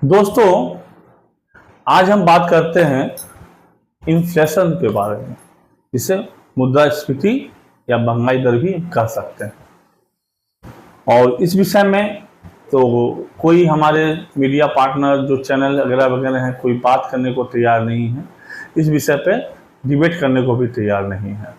दोस्तों, आज हम बात करते हैं इन्फ्लेशन के बारे में, जिसे मुद्रास्फीति या महंगाई दर भी कह सकते हैं। और इस विषय में तो कोई हमारे मीडिया पार्टनर जो चैनल वगैरह वगैरह हैं, कोई बात करने को तैयार नहीं है, इस विषय पे डिबेट करने को भी तैयार नहीं है।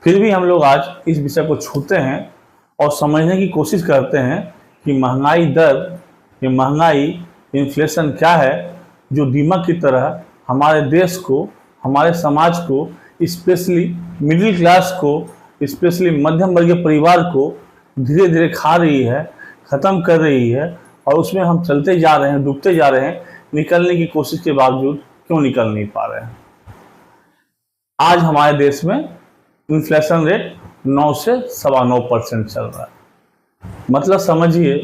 फिर भी हम लोग आज इस विषय को छूते हैं और समझने की कोशिश करते हैं कि महंगाई दर, ये महंगाई इन्फ्लेशन क्या है, जो दीमक की तरह हमारे देश को, हमारे समाज को, स्पेशली मिडिल क्लास को, स्पेशली मध्यम वर्गीय परिवार को धीरे धीरे खा रही है, ख़त्म कर रही है। और उसमें हम चलते जा रहे हैं, डूबते जा रहे हैं, निकलने की कोशिश के बावजूद क्यों निकल नहीं पा रहे हैं। आज हमारे देश में इन्फ्लेशन रेट 9 से 9.25% चल रहा है। मतलब समझिए,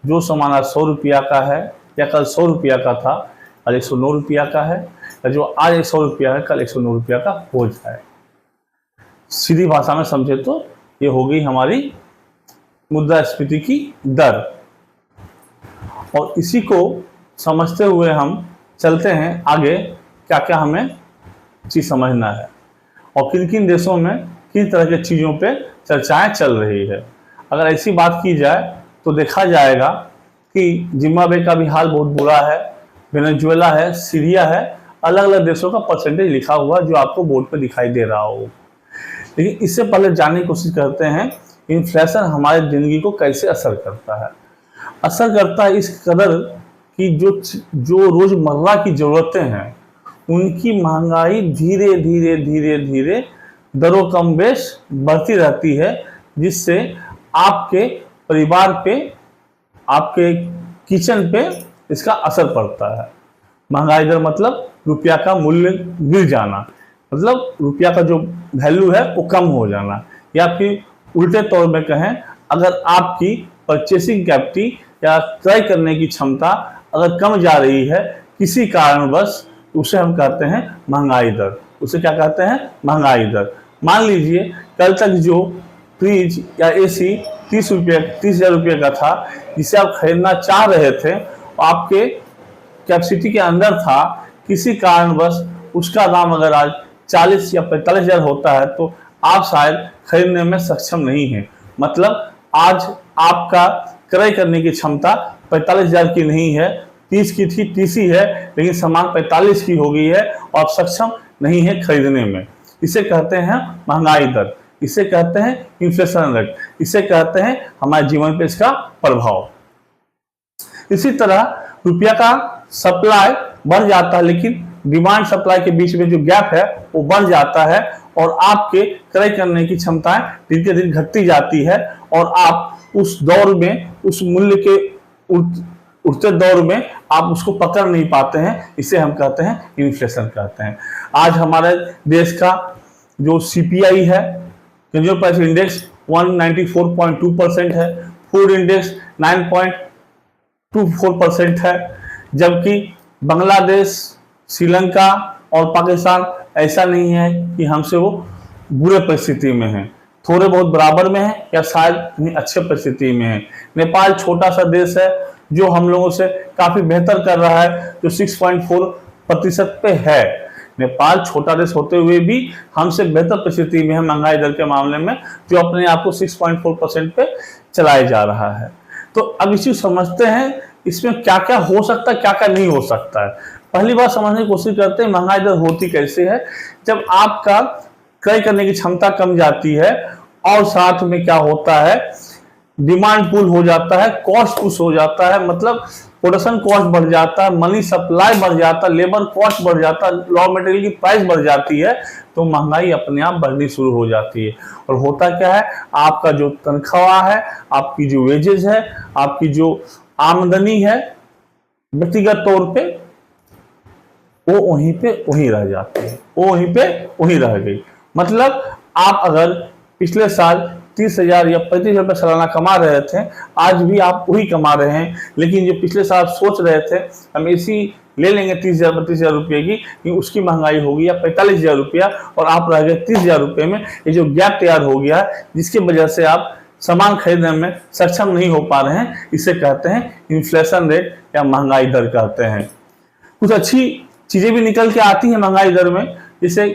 जो सामान आज 100 रुपया का है या कल 100 रुपया का था, आज 109 रुपया का है, या जो आज 100 रुपया है कल 109 रुपया का हो जाए। सीधी भाषा में समझे तो ये हो गई हमारी मुद्रास्फीति की दर। और इसी को समझते हुए हम चलते हैं आगे, क्या क्या हमें चीज़ समझना है और किन किन देशों में किन तरह के चीज़ों पे चर्चाएं चल रही है। अगर ऐसी बात की जाए तो देखा जाएगा कि जिम्बाब्वे का भी हाल बहुत बुरा है, वेनेजुएला है, सीरिया है, अलग अलग देशों का परसेंटेज लिखा हुआ जो आपको बोर्ड पे दिखाई दे रहा हो। लेकिन इससे पहले जानने की कोशिश करते हैं इन्फ्लेशन हमारी ज़िंदगी को कैसे असर करता है। असर करता है इस कदर कि जो रोज़मर्रा की ज़रूरतें हैं उनकी महंगाई धीरे धीरे धीरे धीरे दरों कम बेश बढ़ती रहती है, जिससे आपके परिवार पे, आपके किचन पे इसका असर पड़ता है। महंगाई दर मतलब रुपया का मूल्य गिर जाना, मतलब रुपया का जो वैल्यू है वो कम हो जाना। या फिर उल्टे तौर में कहें, अगर आपकी परचेसिंग कैपेसिटी या क्रय करने की क्षमता अगर कम जा रही है किसी कारणवश, उसे हम कहते हैं महंगाई दर। उसे क्या कहते हैं? महंगाई दर। मान लीजिए कल तक जो फ्रिज या एसी 30,000 रुपये का था, जिसे आप खरीदना चाह रहे थे, आपके कैपेसिटी के अंदर था, किसी कारणवश उसका दाम अगर आज 40 या 45,000 होता है तो आप शायद खरीदने में सक्षम नहीं हैं। मतलब आज आपका क्रय करने की क्षमता 45,000 की नहीं है, 30 की थी, 30 ही है, लेकिन सामान 45 की हो गई है और आप सक्षम नहीं है खरीदने में। इसे कहते हैं महंगाई दर, इसे कहते हैं इन्फ्लेशन रेट, इसे कहते हैं हमारे जीवन पे इसका प्रभाव। इसी तरह रुपया का सप्लाई बढ़ जाता है, लेकिन डिमांड सप्लाई के बीच में जो गैप है वो बढ़ जाता है और आपके क्रय करने की क्षमताएं दिन के दिन घटती जाती है और आप उस दौर में, उस मूल्य के उठते दौर में आप उसको पकड़ नहीं पाते हैं। इसे हम कहते हैं इन्फ्लेशन कहते हैं। आज हमारे देश का जो CPI है, कंज्यूमर प्राइस इंडेक्स 194.2% है, फूड इंडेक्स 9.24% है, जबकि बांग्लादेश, श्रीलंका और पाकिस्तान ऐसा नहीं है कि हमसे वो बुरे परिस्थिति में है, थोड़े बहुत बराबर में है या शायद अच्छे परिस्थिति में है। नेपाल छोटा सा देश है जो हम लोगों से काफी बेहतर कर रहा है, जो 6.4% पे है। नेपाल छोटा देश होते हुए भी हमसे बेहतर परिस्थिति में है महंगाई दर के मामले में, जो अपने आप को 6.4% पे चलाया जा रहा है। तो अब इसी समझते हैं इसमें क्या क्या हो सकता है, क्या क्या नहीं हो सकता है। पहली बार समझने की कोशिश करते हैं महंगाई दर होती कैसे है। जब आपका क्रय करने की क्षमता कम जाती है और साथ में क्या होता है, डिमांड पुल हो जाता है, कॉस्ट पुश हो जाता है, मतलब प्रोडक्शन कॉस्ट बढ़ जाता है, मनी सप्लाई बढ़ जाता है, लेबर कॉस्ट बढ़ जाता है, रॉ मटेरियल की प्राइस बढ़ जाती है, तो महंगाई अपने आप बढ़नी शुरू हो जाती है। और होता क्या है, आपका जो तनख्वाह है, आपकी जो वेजेस है, आपकी जो आमदनी है व्यक्तिगत तौर पे, वो वहीं पे वहीं रह जाती है, वो वहीं पे वहीं रह गई। मतलब आप अगर पिछले साल 30,000 या 35,000 रुपये सालाना कमा रहे थे, आज भी आप वही कमा रहे हैं। लेकिन जो पिछले साल सोच रहे थे हम एसी ले लेंगे 30,000 32,000 रुपये की, कि उसकी महंगाई होगी या 45,000 रुपया और आप रह गए 30,000 रुपये में, ये जो गैप तैयार हो गया है जिसकी वजह से आप सामान खरीदने में सक्षम नहीं हो पा रहे हैं, इसे कहते हैं इन्फ्लेशन रेट या महंगाई दर कहते हैं। कुछ अच्छी चीजें भी निकल के आती हैं महंगाई दर में, जैसे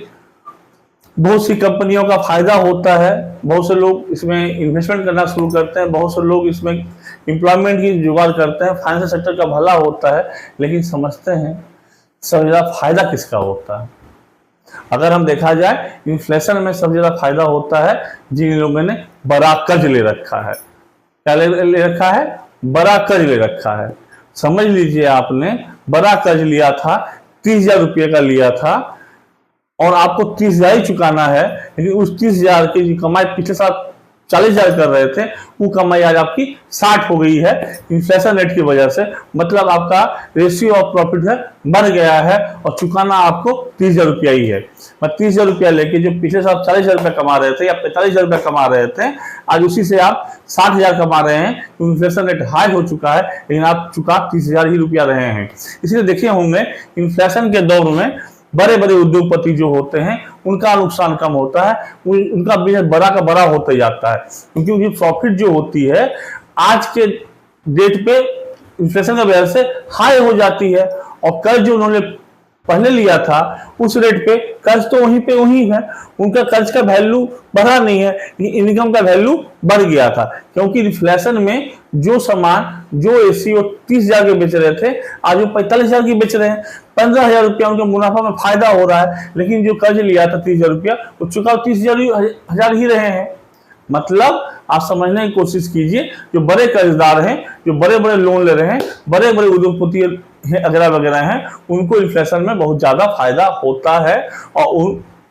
बहुत सी कंपनियों का फायदा होता है, बहुत से लोग इसमें इन्वेस्टमेंट करना शुरू करते हैं, बहुत से लोग इसमें एम्प्लॉयमेंट की जुगाड़ करते हैं, फाइनेंशियल सेक्टर का भला होता है। लेकिन समझते हैं सबसे ज्यादा फायदा किसका होता है? अगर हम देखा जाए इन्फ्लेशन में सबसे ज्यादा फायदा होता है जिन लोगों ने बड़ा कर्ज ले रखा है। क्या ले रखा है? बड़ा कर्ज ले रखा है। समझ लीजिए आपने बड़ा कर्ज लिया था, 30,000 रुपये का लिया था और आपको 30,000 ही चुकाना है, लेकिन उस 30,000 की जो कमाई पिछले साल 40,000 कर रहे थे, वो कमाई आज आपकी 60 हो गई है इन्फ्लेशन रेट की वजह से। मतलब आपका रेशियो ऑफ प्रॉफिट है बढ़ गया है और चुकाना आपको 30,000 रुपया ही है। 30,000 रुपया लेके जो पिछले साल 40,000 रुपया कमा रहे थे या 45,000 रुपया कमा रहे थे, आज उसी से आप 60,000 कमा रहे हैं। तो इन्फ्लेशन रेट हाई हो चुका है, लेकिन आप चुका 30,000 ही रुपया रहे हैं। इसलिए देखे होंगे इन्फ्लेशन के दौर में बड़े बड़े उद्योगपति जो होते हैं उनका नुकसान कम होता है, उनका बिजनेस बड़ा का बड़ा होते जाता है, क्योंकि उनकी प्रॉफिट जो होती है आज के डेट पे इन्फ्लेशन की वजह से हाई हो जाती है। और कर्ज जो उन्होंने पहले लिया था उस रेट पे कर्ज तो वहीं पे वहीं है, उनका कर्ज का वैल्यू बढ़ा नहीं है, इनकम का वैल्यू बढ़ गया था। क्योंकि इन्फ्लेशन में जो सामान जो एसी वो 30,000 के बेच रहे थे, आज वो 45,000 की बेच रहे हैं। 15,000 रुपया उनके मुनाफा में फायदा हो रहा है, लेकिन जो कर्ज लिया था 30,000 रुपया वो चुका 30,000 ही रहे हैं। मतलब आप समझने की कोशिश कीजिए, जो बड़े कर्जदार हैं, जो बड़े बड़े लोन ले रहे हैं, बड़े बड़े उद्योगपति वगैरह वगैरह हैं, उनको इन्फ्लेशन में बहुत ज्यादा फायदा होता है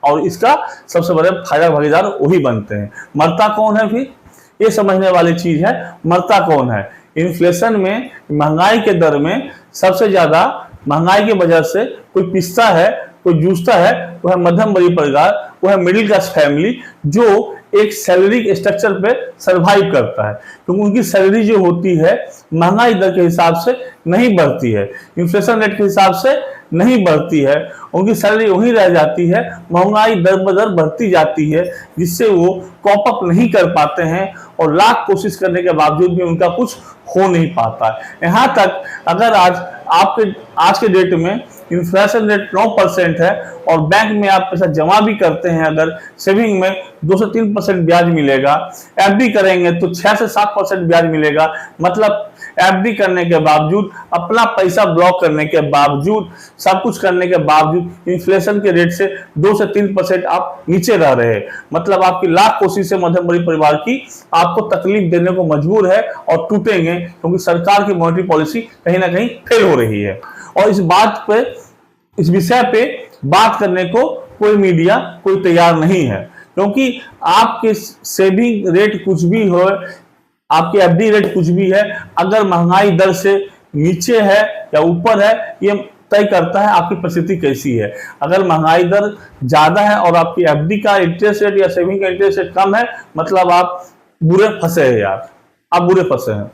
और इसका सबसे बड़े फायदा भागीदार वही बनते हैं। मरता कौन है? फिर ये समझने वाली चीज है, मरता कौन है? इन्फ्लेशन में महंगाई के दर में सबसे ज्यादा महंगाई की वजह से कोई पिसता है, कोई जूझता है, वो है मध्यम वर्गीय परिवार, वो है मिडिल क्लास फैमिली जो एक सैलरी स्ट्रक्चर पे सरवाइव करता है। क्योंकि उनकी सैलरी जो होती है महंगाई दर के हिसाब से नहीं बढ़ती है, इन्फ्लेशन रेट के हिसाब से नहीं बढ़ती है, उनकी सैलरी वहीं रह जाती है, महंगाई दर बदर बढ़ती जाती है, जिससे वो कॉप अप नहीं कर पाते हैं और लाख कोशिश करने के बावजूद भी उनका कुछ हो नहीं पाता है। यहाँ तक अगर आज के डेट में इन्फ्लेशन रेट 9% है और बैंक में आप पैसा जमा भी करते हैं, अगर सेविंग में 2 से 3% ब्याज मिलेगा, एफडी करेंगे तो 6 से 7% ब्याज मिलेगा। मतलब एफडी करने के बावजूद, अपना पैसा ब्लॉक करने के बावजूद, सब कुछ करने के बावजूद इन्फ्लेशन के रेट से 2 से 3% आप नीचे रह रहे हैं। मतलब आपकी लाख कोशिशें मध्यम वर्गीय परिवार की आपको तकलीफ देने को मजबूर है और टूटेंगे, क्योंकि सरकार की मॉनेटरी पॉलिसी कहीं ना कहीं फेल हो रही है। और इस विषय पे बात करने को कोई मीडिया कोई तैयार नहीं है, क्योंकि आपके सेविंग रेट कुछ भी हो, आपकी एफडी रेट कुछ भी है, अगर महंगाई दर से नीचे है या ऊपर है, ये तय करता है आपकी परिस्थिति कैसी है। अगर महंगाई दर ज्यादा है और आपकी एफडी का इंटरेस्ट रेट या सेविंग का इंटरेस्ट रेट कम है, मतलब आप बुरे फंसे हैं यार, आप बुरे फंसे हैं,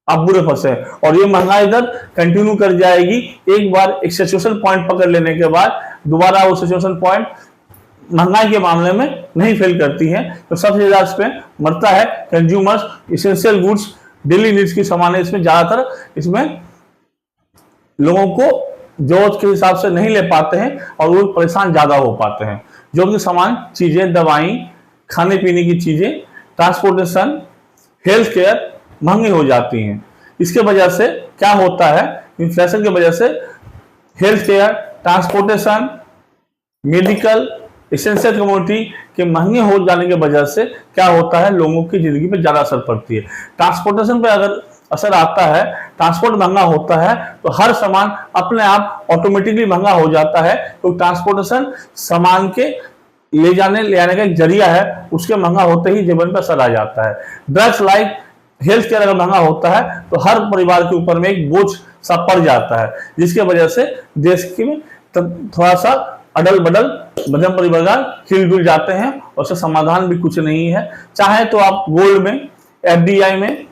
आप बुरे फंसे हैं। और ये महंगाई दर कंटिन्यू कर जाएगी। एक बार एक सिचुएशन पॉइंट पकड़ लेने के बाद दोबारा वो सिचुएशन पॉइंट महंगाई के मामले में नहीं फेल करती है। तो सबसे ज्यादा इसमें मरता है consumers, essential goods, daily needs की सामान, इसमें ज्यादातर इसमें लोगों को जरूरत के हिसाब से नहीं ले पाते हैं और वो परेशान ज्यादा हो पाते हैं। जो कि सामान, चीजें, दवाई, खाने पीने की चीजें, ट्रांसपोर्टेशन, हेल्थ केयर महंगी हो जाती हैं। इसके वजह से क्या होता है, इन्फ्लेशन की वजह से health care, transportation, medical, essential commodity के महंगे हो जाने की वजह से क्या होता है, लोगों की जिंदगी पे ज्यादा असर पड़ती है। ट्रांसपोर्टेशन पे अगर असर आता है, ट्रांसपोर्ट महंगा होता है, तो हर सामान अपने आप ऑटोमेटिकली महंगा हो जाता है। तो ट्रांसपोर्टेशन सामान के ले आने का एक जरिया है, उसके महंगा होते ही जीवन पर असर आ जाता है। ड्रग्स लाइक हेल्थ केयर अगर महंगा होता है तो हर परिवार के ऊपर में एक बोझ सा पड़ जाता है, जिसके वजह से देश की थोड़ा सा अडल बडल मध्यम परिवार हिल जाते हैं और उसका समाधान भी कुछ नहीं है। चाहे तो आप गोल्ड में, एफडीआई में,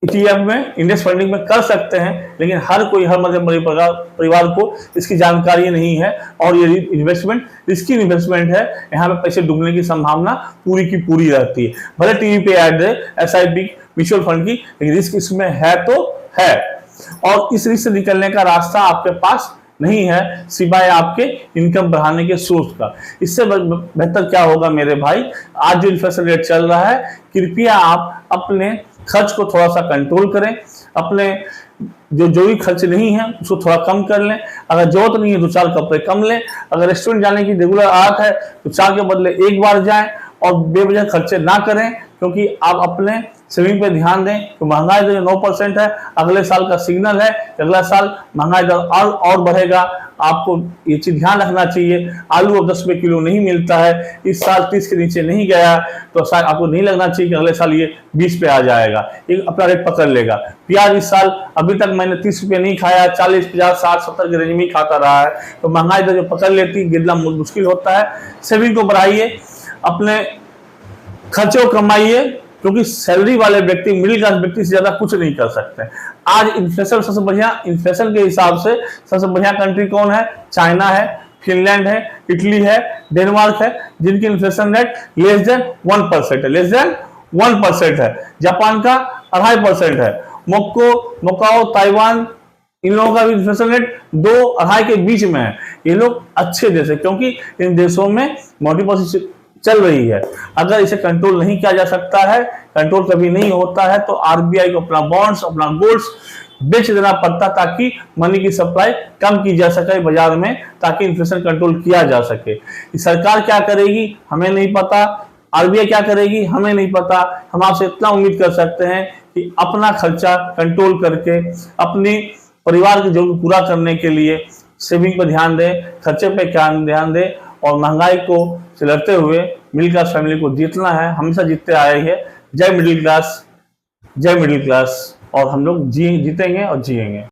ईटीएफ में, इंडेक्स फंडिंग में कर सकते हैं, लेकिन हर मध्यम परिवार को इसकी जानकारी नहीं है और ये इन्वेस्टमेंट रिस्की इन्वेस्टमेंट है। यहाँ पे पैसे डूबने की संभावना पूरी की पूरी रहती है। भले टीवी पे ऐड है एसआईपी म्यूचुअल फंड की, लेकिन रिस्क इसमें है तो है और इस रिस्क से निकलने का रास्ता आपके पास नहीं है सिवाय आपके इनकम बढ़ाने के सोर्स का। इससे बेहतर क्या होगा मेरे भाई, आज जो इन्फ्लेशन रेट चल रहा है, कृपया आप अपने खर्च को थोड़ा सा कंट्रोल करें, अपने जो भी खर्च नहीं है उसको थोड़ा कम कर लें। अगर जरूरत नहीं है तो 4 कपड़े कम लें। अगर रेस्टोरेंट जाने की रेगुलर आदत है तो 4 के बदले 1 बार जाएं और बेवजह खर्चे ना करें, क्योंकि आप अपने सेविंग पे ध्यान दें। तो महंगाई दर 9% है, अगले साल का सिग्नल है कि अगला साल महंगाई दर और बढ़ेगा। आपको ये चीज ध्यान रखना चाहिए। आलू अब 10 रुपए किलो नहीं मिलता है, इस साल 30 के नीचे नहीं गया, तो शायद आपको नहीं लगना चाहिए कि अगले साल ये 20 पे आ जाएगा, ये अपना रेट पकड़ लेगा। प्याज इस साल अभी तक मैंने 30 रुपये नहीं खाया, 40, 50, 60, 70 के रेंज में ही खाता रहा है। तो महंगाई दर जो पकड़ लेती, गिरना मुश्किल होता है। सेविंग को बढ़ाइए, अपने खर्चे को कमाइए, क्योंकि सैलरी वाले व्यक्ति मिडिल क्लास व्यक्ति से ज्यादा कुछ नहीं कर सकते। आज इन्फ्लेशन सबसे बढ़िया, इन्फ्लेशन के हिसाब से सबसे बढ़िया कंट्री कौन है? चाइना है, फिनलैंड है, इटली है, डेनमार्क है, जिनकी इन्फ्लेशन रेट लेस देन 1% है, लेस देन 1% है। जापान का 2.5% है। मोकाओ, ताइवान, इन लोगों का भी इन्फ्लेशन रेट 2-2.5 के बीच में है। ये लोग अच्छे देश है, क्योंकि इन देशों में मॉनेटरी पॉलिसी चल रही है। अगर इसे कंट्रोल नहीं किया जा सकता है, कंट्रोल कभी नहीं होता है, तो आरबीआई को अपना बॉन्ड्स, अपना गोल्ड्स बेच देना पड़ता, ताकि मनी की सप्लाई कम की जा सके बाजार में, ताकि इन्फ्लेशन कंट्रोल किया जा सके। सरकार क्या करेगी हमें नहीं पता, आरबीआई क्या करेगी हमें नहीं पता। हम आपसे इतना उम्मीद कर सकते हैं कि अपना खर्चा कंट्रोल करके अपनी परिवार की जरूरत पूरा करने के लिए सेविंग पर ध्यान दें, खर्चे पे ध्यान दें और महंगाई को से लड़ते हुए मिडिल क्लास फैमिली को जीतना है। हमेशा जीतते आए हैं। जय मिडिल क्लास, जय मिडिल क्लास। और हम लोग जीतेंगे और जिएंगे।